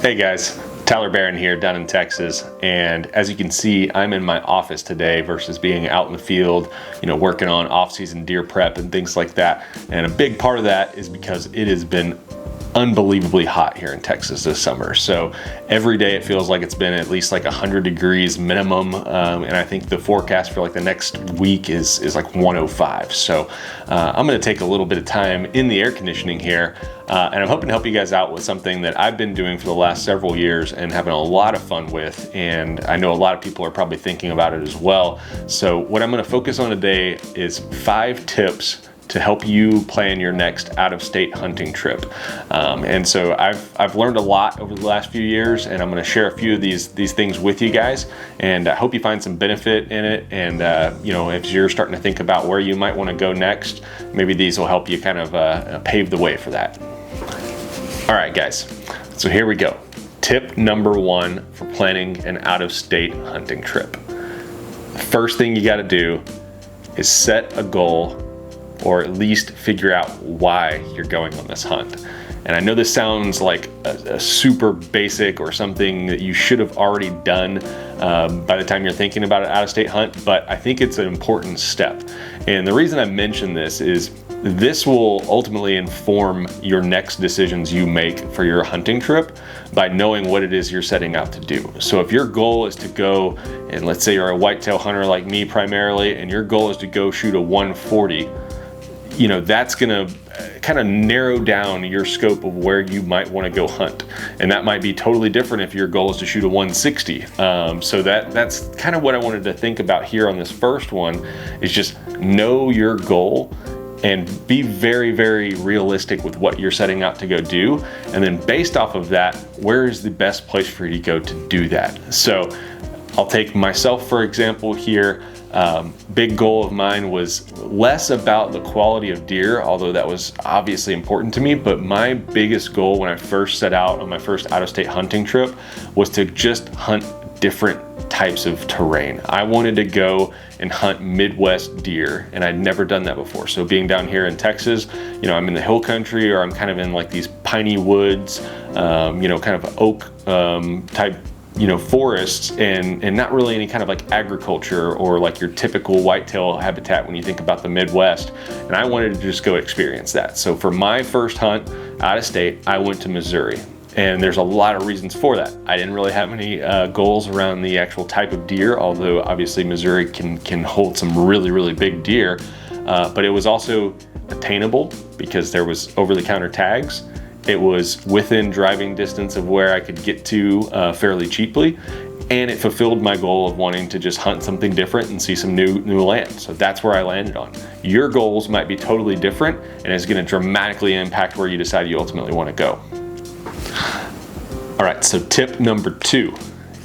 Hey guys, Tyler Barron here down in Texas, and as you can see, I'm in my office today versus being out in the field, working on off-season deer prep and things like that. And a big part of that is because it has been unbelievably hot here in Texas this summer. So every day it feels like it's been at least like 100 degrees minimum, and I think the forecast for like the next week is like 105. So I'm going to take a little bit of time in the air conditioning here, and I'm hoping to help you guys out with something that I've been doing for the last several years and having a lot of fun with, and I know a lot of people are probably thinking about it as well. So what I'm going to focus on today is 5 tips to help you plan your next out-of-state hunting trip. And so I've learned a lot over the last few years, and I'm gonna share a few of these things with you guys, and I hope you find some benefit in it. And if you're starting to think about where you might wanna go next, maybe these will help you kind of pave the way for that. All right, guys, so here we go. Tip number 1 for planning an out-of-state hunting trip. First thing you gotta do is set a goal, or at least figure out why you're going on this hunt. And I know this sounds like a super basic or something that you should have already done by the time you're thinking about an out-of-state hunt, but I think it's an important step. And the reason I mention this is this will ultimately inform your next decisions you make for your hunting trip by knowing what it is you're setting out to do. So if your goal is to go, and let's say you're a whitetail hunter like me primarily, and your goal is to go shoot a 140, that's gonna kind of narrow down your scope of where you might want to go hunt. And that might be totally different if your goal is to shoot a 160. So that's kind of what I wanted to think about here on this first one, is just know your goal and be very, very realistic with what you're setting out to go do. And then based off of that, where is the best place for you to go to do that? So I'll take myself, for example, here. Big goal of mine was less about the quality of deer, although that was obviously important to me, but my biggest goal when I first set out on my first out-of-state hunting trip was to just hunt different types of terrain. I wanted to go and hunt Midwest deer, and I'd never done that before. So being down here in Texas, I'm in the hill country, or I'm kind of in like these piney woods, kind of oak type forests, and not really any kind of like agriculture or like your typical whitetail habitat when you think about the Midwest. And I wanted to just go experience that. So for my first hunt out of state, I went to Missouri. And there's a lot of reasons for that. I didn't really have any goals around the actual type of deer, although obviously Missouri can hold some really, really big deer. But it was also attainable because there was over-the-counter tags. It was within driving distance of where I could get to fairly cheaply, and it fulfilled my goal of wanting to just hunt something different and see some new land. So that's where I landed on. Your goals might be totally different, and it's going to dramatically impact where you decide you ultimately want to go. All right, so tip number 2,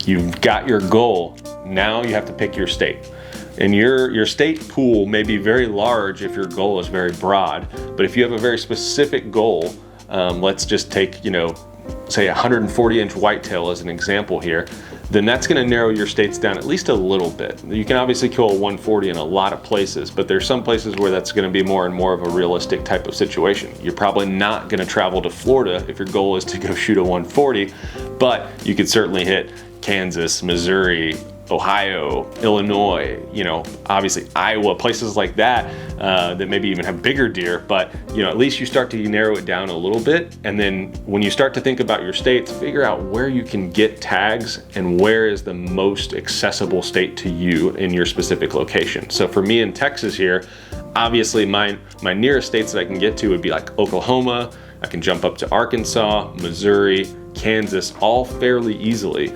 you've got your goal. Now you have to pick your state. And your state pool may be very large if your goal is very broad, but if you have a very specific goal, let's just take, say 140-inch whitetail as an example here, then that's going to narrow your states down at least a little bit. You can obviously kill a 140 in a lot of places, but there's some places where that's going to be more and more of a realistic type of situation. You're probably not going to travel to Florida if your goal is to go shoot a 140, but you could certainly hit Kansas, Missouri, Ohio, Illinois, obviously Iowa, places like that that maybe even have bigger deer, but at least you start to narrow it down a little bit. And then when you start to think about your states, figure out where you can get tags and where is the most accessible state to you in your specific location. So for me in Texas here, obviously my nearest states that I can get to would be like Oklahoma. I can jump up to Arkansas, Missouri, Kansas, all fairly easily,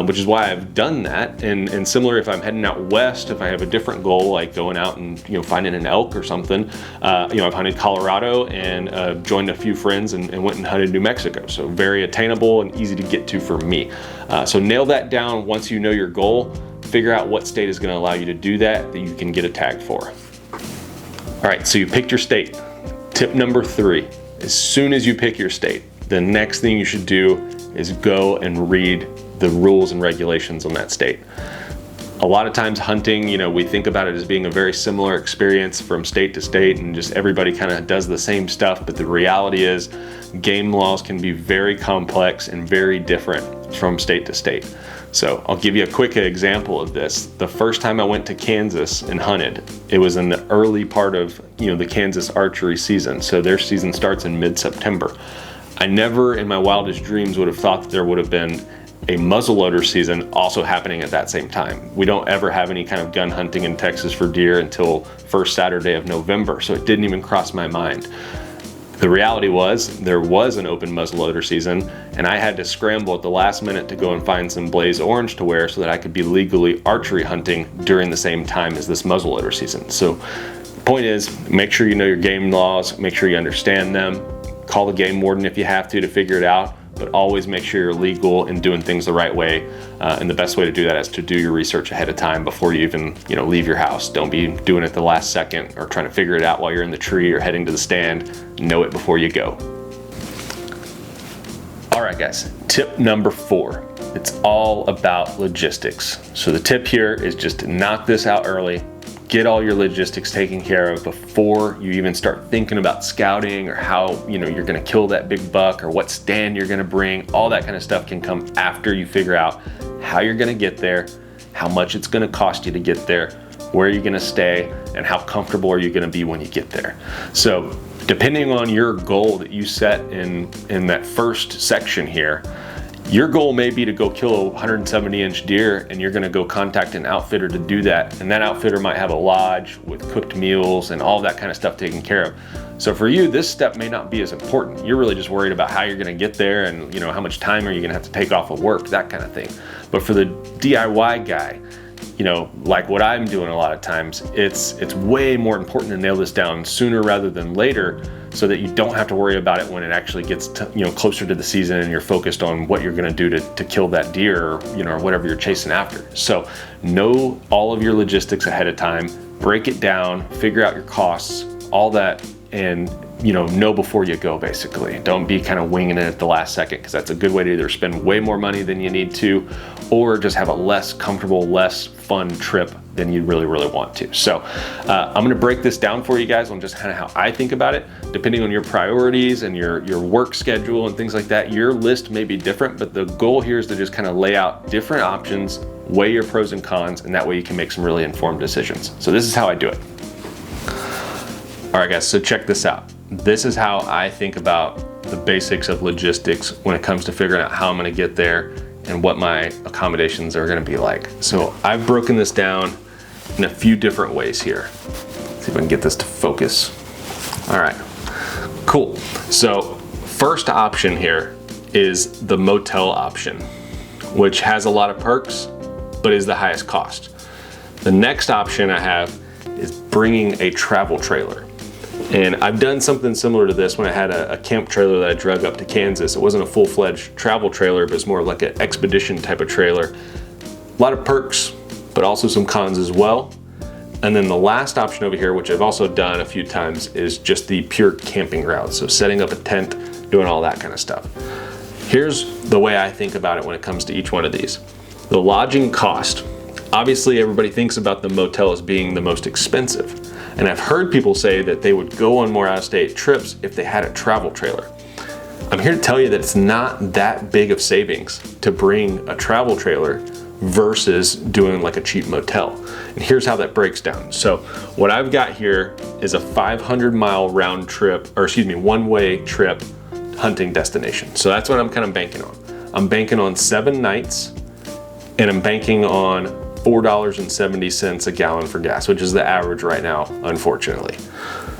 which is why I've done that. And similar, if I'm heading out west, if I have a different goal, like going out and finding an elk or something, I've hunted Colorado and joined a few friends and went and hunted New Mexico. So very attainable and easy to get to for me. So nail that down once you know your goal. Figure out what state is going to allow you to do that you can get a tag for. All right, so you picked your state. Tip number 3. As soon as you pick your state, the next thing you should do is go and read the rules and regulations on that state. A lot of times hunting, we think about it as being a very similar experience from state to state, and just everybody kind of does the same stuff, but the reality is game laws can be very complex and very different from state to state. So I'll give you a quick example of this. The first time I went to Kansas and hunted, it was in the early part of the Kansas archery season. So their season starts in mid-September. I never in my wildest dreams would have thought that there would have been a muzzleloader season also happening at that same time. We don't ever have any kind of gun hunting in Texas for deer until first Saturday of November, so it didn't even cross my mind. The reality was there was an open muzzleloader season, and I had to scramble at the last minute to go and find some blaze orange to wear so that I could be legally archery hunting during the same time as this muzzleloader season. So the point is, make sure you know your game laws, make sure you understand them, call the game warden if you have to figure it out, but always make sure you're legal and doing things the right way. And the best way to do that is to do your research ahead of time before you even leave your house. Don't be doing it the last second or trying to figure it out while you're in the tree or heading to the stand. Know it before you go. All right, guys, tip number 4. It's all about logistics. So the tip here is just to knock this out early. Get all your logistics taken care of before you even start thinking about scouting or how you're gonna kill that big buck or what stand you're gonna bring. All that kind of stuff can come after you figure out how you're gonna get there, how much it's gonna cost you to get there, where you're gonna stay, and how comfortable are you gonna be when you get there. So depending on your goal that you set in that first section here, your goal may be to go kill a 170-inch deer, and you're gonna go contact an outfitter to do that. And that outfitter might have a lodge with cooked meals and all that kind of stuff taken care of. So for you, this step may not be as important. You're really just worried about how you're gonna get there and how much time are you gonna have to take off of work, that kind of thing. But for the DIY guy, like what I'm doing a lot of times, it's way more important to nail this down sooner rather than later, so that you don't have to worry about it when it actually gets closer to the season and you're focused on what you're going to do to kill that deer or whatever you're chasing after. So know all of your logistics ahead of time, break it down, figure out your costs, all that, and know before you go, basically. Don't be kind of winging it at the last second, because that's a good way to either spend way more money than you need to, or just have a less comfortable, less fun trip than you really want to. So I'm going to break this down for you guys on just kind of how I think about it. Depending on your priorities and your work schedule and things like that, your list may be different, but the goal here is to just kind of lay out different options, weigh your pros and cons, and that way you can make some really informed decisions. So this is how I do it. All right, guys, so check this out. This is how I think about the basics of logistics when it comes to figuring out how I'm gonna get there and what my accommodations are gonna be like. So I've broken this down in a few different ways here. Let's see if I can get this to focus. All right, cool. So first option here is the motel option, which has a lot of perks, but is the highest cost. The next option I have is bringing a travel trailer. And I've done something similar to this when I had a camp trailer that I drug up to Kansas. It wasn't a full-fledged travel trailer, but it's more like an expedition type of trailer. A lot of perks, but also some cons as well. And then the last option over here, which I've also done a few times, is just the pure camping route. So setting up a tent, doing all that kind of stuff. Here's the way I think about it when it comes to each one of these. The lodging cost. Obviously, everybody thinks about the motel as being the most expensive. And I've heard people say that they would go on more out-of-state trips if they had a travel trailer. I'm here to tell you that it's not that big of savings to bring a travel trailer versus doing like a cheap motel. And here's how that breaks down. So what I've got here is a 500-mile round trip, or excuse me, one-way trip hunting destination. So that's what I'm kind of banking on. I'm banking on 7 nights, and I'm banking on $4.70 a gallon for gas, which is the average right now, unfortunately.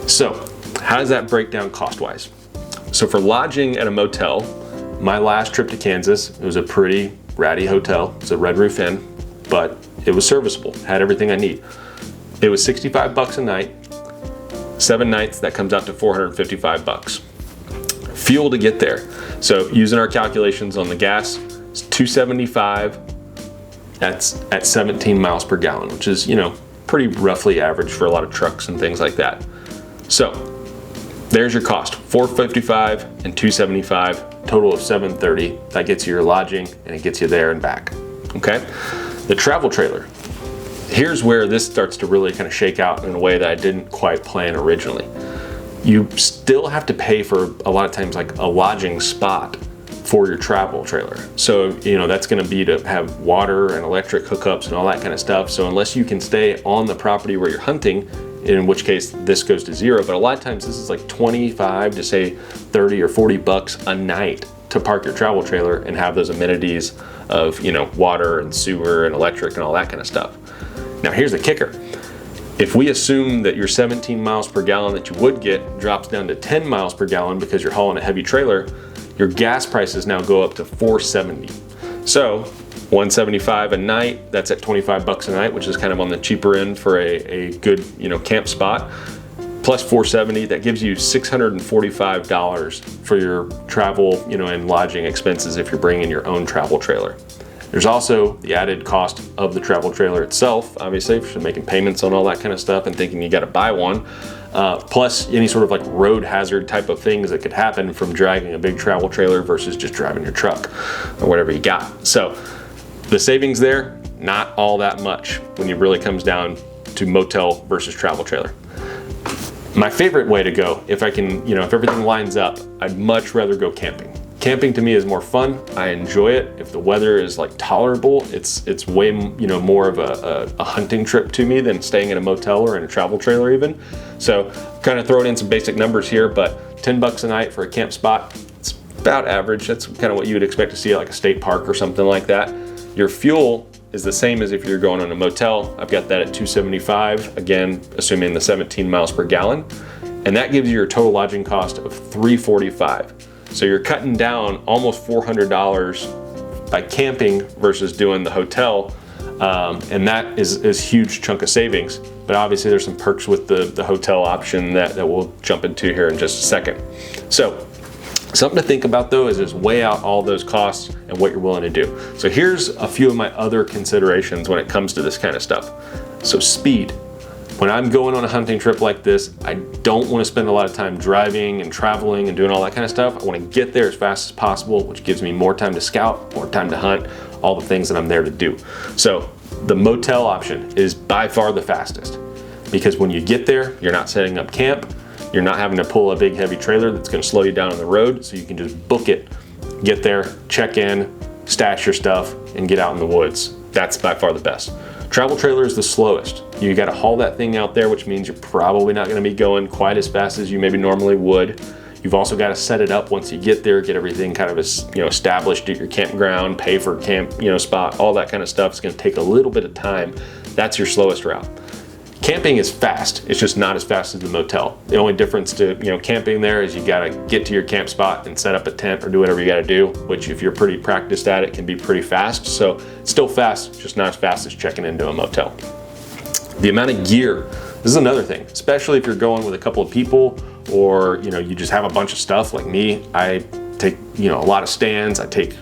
So how does that break down cost-wise? So for lodging at a motel, my last trip to Kansas, it was a pretty ratty hotel. It's a Red Roof Inn, but it was serviceable, had everything I need. It was $65 a night, 7 nights, that comes out to $455. Fuel to get there. So using our calculations on the gas, it's $2.75. That's at 17 miles per gallon, which is, pretty roughly average for a lot of trucks and things like that. So there's your cost, $455 and $2.75, total of $730. That gets you your lodging and it gets you there and back, okay? The travel trailer. Here's where this starts to really kind of shake out in a way that I didn't quite plan originally. You still have to pay for a lot of times like a lodging spot for your travel trailer. So, that's gonna be to have water and electric hookups and all that kind of stuff. So unless you can stay on the property where you're hunting, in which case this goes to zero, but a lot of times this is like 25 to say 30 or 40 bucks a night to park your travel trailer and have those amenities of, water and sewer and electric and all that kind of stuff. Now here's the kicker. If we assume that your 17 miles per gallon that you would get drops down to 10 miles per gallon because you're hauling a heavy trailer, your gas prices now go up to $4.70. So $175 a night, that's at 25 bucks a night, which is kind of on the cheaper end for a good, camp spot. Plus $4.70, that gives you $645 for your travel, and lodging expenses if you're bringing your own travel trailer. There's also the added cost of the travel trailer itself, obviously, if you're making payments on all that kind of stuff and thinking you got to buy one. Plus any sort of like road hazard type of things that could happen from dragging a big travel trailer versus just driving your truck or whatever you got. So the savings there, not all that much when it really comes down to motel versus travel trailer. My favorite way to go, if I can, if everything lines up, I'd much rather go camping. Camping to me is more fun. I enjoy it. If the weather is like tolerable, it's way more of a hunting trip to me than staying in a motel or in a travel trailer even. So kind of throwing in some basic numbers here, but 10 bucks a night for a camp spot, it's about average. That's kind of what you would expect to see at like a state park or something like that. Your fuel is the same as if you're going on a motel. I've got that at $2.75, again, assuming the 17 miles per gallon. And that gives you your total lodging cost of $345. So you're cutting down almost $400 by camping versus doing the hotel. And that is a huge chunk of savings. But obviously there's some perks with the hotel option that we'll jump into here in just a second. So something to think about though is just weigh out all those costs and what you're willing to do. So here's a few of my other considerations when it comes to this kind of stuff. So speed. When I'm going on a hunting trip like this, I don't want to spend a lot of time driving and traveling and doing all that kind of stuff. I want to get there as fast as possible, which gives me more time to scout, more time to hunt, all the things that I'm there to do. So the motel option is by far the fastest because when you get there, you're not setting up camp. You're not having to pull a big heavy trailer that's going to slow you down on the road. So you can just book it, get there, check in, stash your stuff, and get out in the woods. That's by far the best. Travel trailer is the slowest. You got to haul that thing out there, which means you're probably not going to be going quite as fast as you maybe normally would. You've also got to set it up once you get there, get everything kind of established at your campground, pay for camp spot, all that kind of stuff. It's going to take a little bit of time. That's your slowest route. Camping is fast. It's just not as fast as the motel. The only difference to camping there is you got to get to your camp spot and set up a tent or do whatever you got to do, which if you're pretty practiced at it can be pretty fast. So it's still fast, just not as fast as checking into a motel. The amount of gear, this is another thing, especially if you're going with a couple of people or you just have a bunch of stuff like me. I take a lot of stands. I take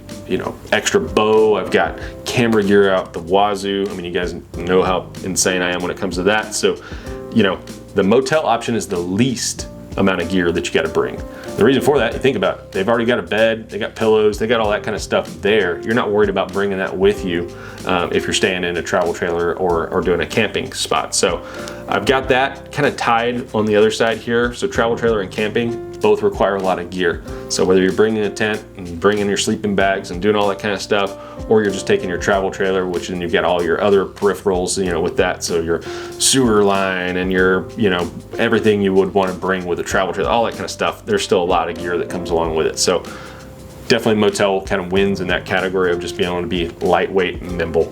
extra bow. I've got camera gear out the wazoo. I mean, you guys know how insane I am when it comes to that. So, the motel option is the least amount of gear that you got to bring. The reason for that, you think about it, they've already got a bed, they got pillows, they got all that kind of stuff there. You're not worried about bringing that with you if you're staying in a travel trailer or doing a camping spot. So I've got that kind of tied on the other side here. So travel trailer and camping both require a lot of gear. So whether you're bringing a tent and bringing your sleeping bags and doing all that kind of stuff, or you're just taking your travel trailer, which then you've got all your other peripherals, with that. So your sewer line and your, everything you would want to bring with a travel trailer, all that kind of stuff. There's still a lot of gear that comes along with it. So definitely motel kind of wins in that category of just being able to be lightweight and nimble.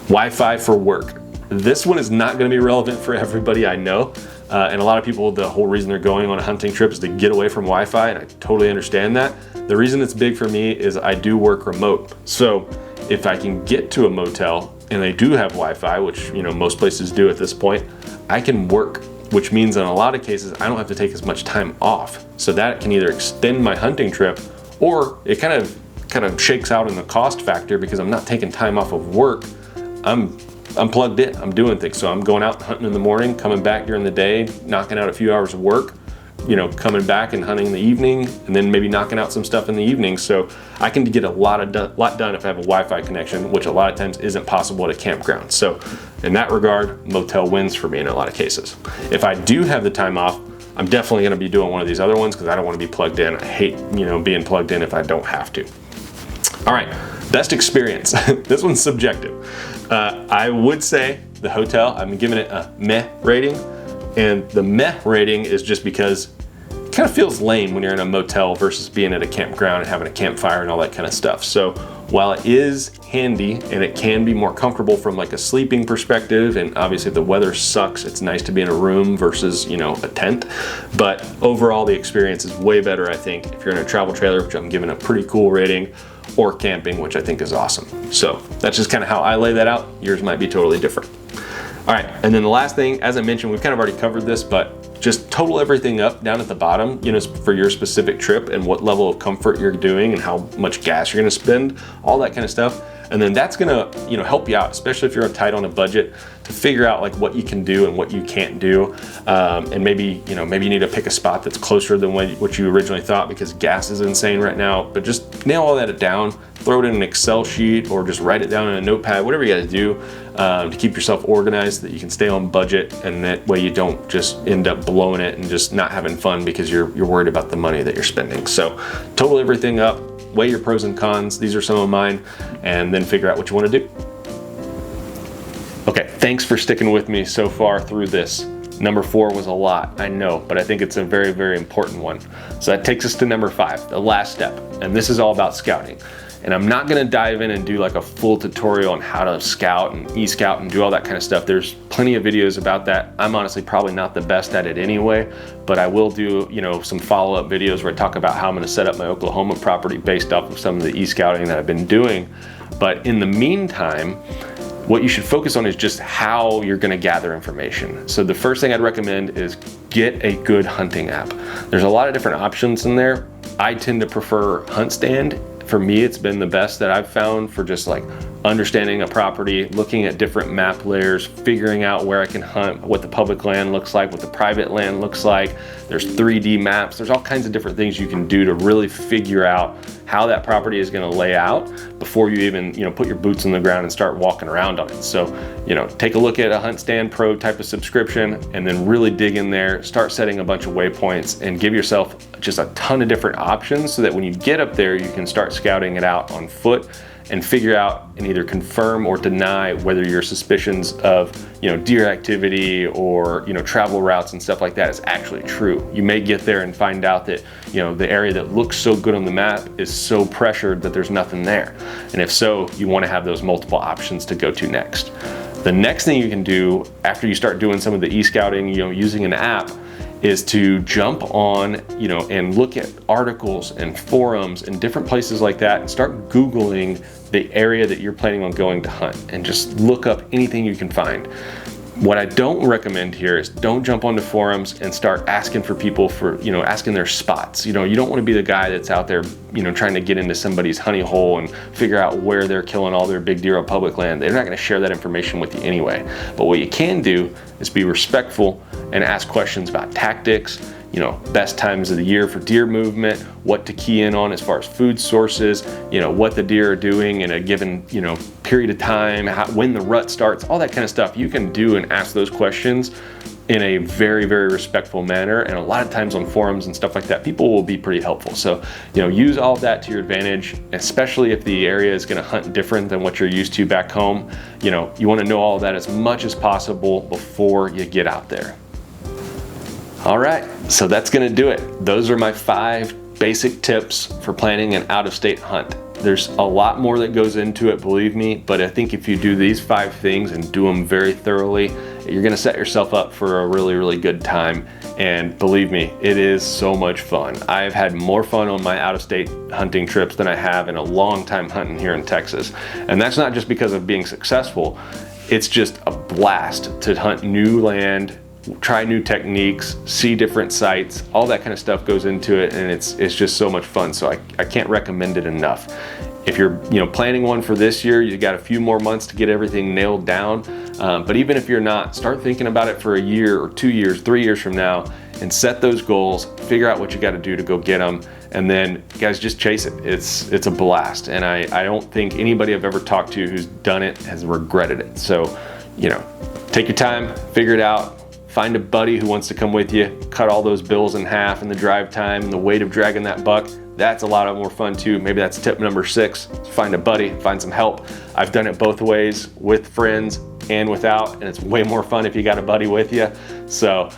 Wi-Fi for work. This one is not going to be relevant for everybody, I know. And a lot of people, the whole reason they're going on a hunting trip is to get away from Wi-Fi, and I totally understand that. The reason it's big for me is I do work remote. So if I can get to a motel and they do have Wi-Fi, which most places do at this point, I can work, which means in a lot of cases I don't have to take as much time off. So that can either extend my hunting trip, or it kind of shakes out in the cost factor because I'm not taking time off of work. I'm plugged in, I'm doing things. So I'm going out hunting in the morning, coming back during the day, knocking out a few hours of work, coming back and hunting in the evening, and then maybe knocking out some stuff in the evening. So I can get a lot done if I have a Wi-Fi connection, which a lot of times isn't possible at a campground. So in that regard, motel wins for me in a lot of cases. If I do have the time off, I'm definitely going to be doing one of these other ones because I don't want to be plugged in. I hate being plugged in if I don't have to. All right, best experience. This one's subjective. I would say the hotel, I'm giving it a meh rating. And the meh rating is just because it kind of feels lame when you're in a motel versus being at a campground and having a campfire and all that kind of stuff. So while it is handy and it can be more comfortable from like a sleeping perspective, and obviously if the weather sucks, it's nice to be in a room versus, a tent. But overall, the experience is way better, I think, if you're in a travel trailer, which I'm giving a pretty cool rating, or camping, which I think is awesome. So that's just kind of how I lay that out. Yours might be totally different. All right, and then the last thing, as I mentioned, we've kind of already covered this, but just total everything up down at the bottom, for your specific trip and what level of comfort you're doing and how much gas you're gonna spend, all that kind of stuff. And then that's gonna, help you out, especially if you're tight on a budget, to figure out like what you can do and what you can't do. And maybe you need to pick a spot that's closer than what you originally thought because gas is insane right now. But just nail all that down, throw it in an Excel sheet or just write it down in a notepad, whatever you gotta do to keep yourself organized, that you can stay on budget, and that way you don't just end up blowing it and just not having fun because you're worried about the money that you're spending. So total everything up, weigh your pros and cons. These are some of mine, and then figure out what you want to do. Okay, thanks for sticking with me so far through this. Number 4 was a lot, I know, but I think it's a very, very important one. So that takes us to number 5, the last step, and this is all about scouting. And I'm not gonna dive in and do like a full tutorial on how to scout and e-scout and do all that kind of stuff. There's plenty of videos about that. I'm honestly probably not the best at it anyway, but I will do, some follow-up videos where I talk about how I'm gonna set up my Oklahoma property based off of some of the e-scouting that I've been doing. But in the meantime, what you should focus on is just how you're gonna gather information. So the first thing I'd recommend is get a good hunting app. There's a lot of different options in there. I tend to prefer HuntStand. For me, it's been the best that I've found for just like understanding a property, looking at different map layers, figuring out where I can hunt, what the public land looks like, what the private land looks like. There's 3D maps. There's all kinds of different things you can do to really figure out how that property is going to lay out before you even, put your boots on the ground and start walking around on it. So, take a look at a HuntStand Pro type of subscription and then really dig in there, start setting a bunch of waypoints and give yourself just a ton of different options so that when you get up there, you can start scouting it out on foot and figure out and either confirm or deny whether your suspicions of deer activity or travel routes and stuff like that is actually true. You may get there and find out that the area that looks so good on the map is so pressured that there's nothing there. And if so, you want to have those multiple options to go to next. The next thing you can do after you start doing some of the e-scouting, using an app, is to jump on, and look at articles and forums and different places like that and start Googling the area that you're planning on going to hunt and just look up anything you can find. What I don't recommend here is don't jump onto forums and start asking for people for, asking their spots. You don't want to be the guy that's out there, trying to get into somebody's honey hole and figure out where they're killing all their big deer on public land. They're not going to share that information with you anyway. But what you can do is be respectful and ask questions about tactics, best times of the year for deer movement, what to key in on as far as food sources, what the deer are doing in a given, period of time, when the rut starts, all that kind of stuff. You can do and ask those questions in a very, very respectful manner. And a lot of times on forums and stuff like that, people will be pretty helpful. So, use all of that to your advantage, especially if the area is going to hunt different than what you're used to back home. You want to know all of that as much as possible before you get out there. All right, so that's gonna do it. Those are my 5 basic tips for planning an out-of-state hunt. There's a lot more that goes into it, believe me, but I think if you do these 5 things and do them very thoroughly, you're gonna set yourself up for a really, really good time. And believe me, it is so much fun. I've had more fun on my out-of-state hunting trips than I have in a long time hunting here in Texas. And that's not just because of being successful. It's just a blast to hunt new land, try new techniques, see different sites, all that kind of stuff goes into it, and it's just so much fun. So I can't recommend it enough. If you're planning one for this year, you got a few more months to get everything nailed down. But even if you're not, start thinking about it for a year or 2 years, 3 years from now, and set those goals, figure out what you got to do to go get them, and then guys, just chase it. It's a blast, and I don't think anybody I've ever talked to who's done it has regretted it. So, you know, take your time, figure it out. Find a buddy who wants to come with you, cut all those bills in half and the drive time and the weight of dragging that buck. That's a lot more fun too. Maybe that's tip number 6. Find a buddy, find some help. I've done it both ways, with friends and without, and it's way more fun if you got a buddy with you. So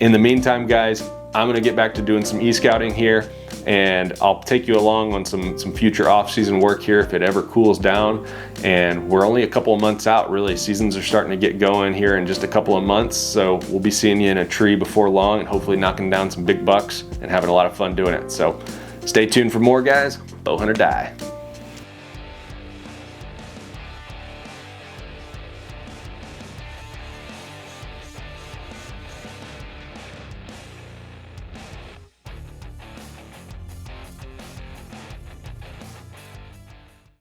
in the meantime, guys, I'm gonna get back to doing some e-scouting here, and I'll take you along on some future off-season work here if it ever cools down. And we're only a couple of months out, really. Seasons are starting to get going here in just a couple of months, so we'll be seeing you in a tree before long and hopefully knocking down some big bucks and having a lot of fun doing it. So stay tuned for more, guys. Bow Hunter Die.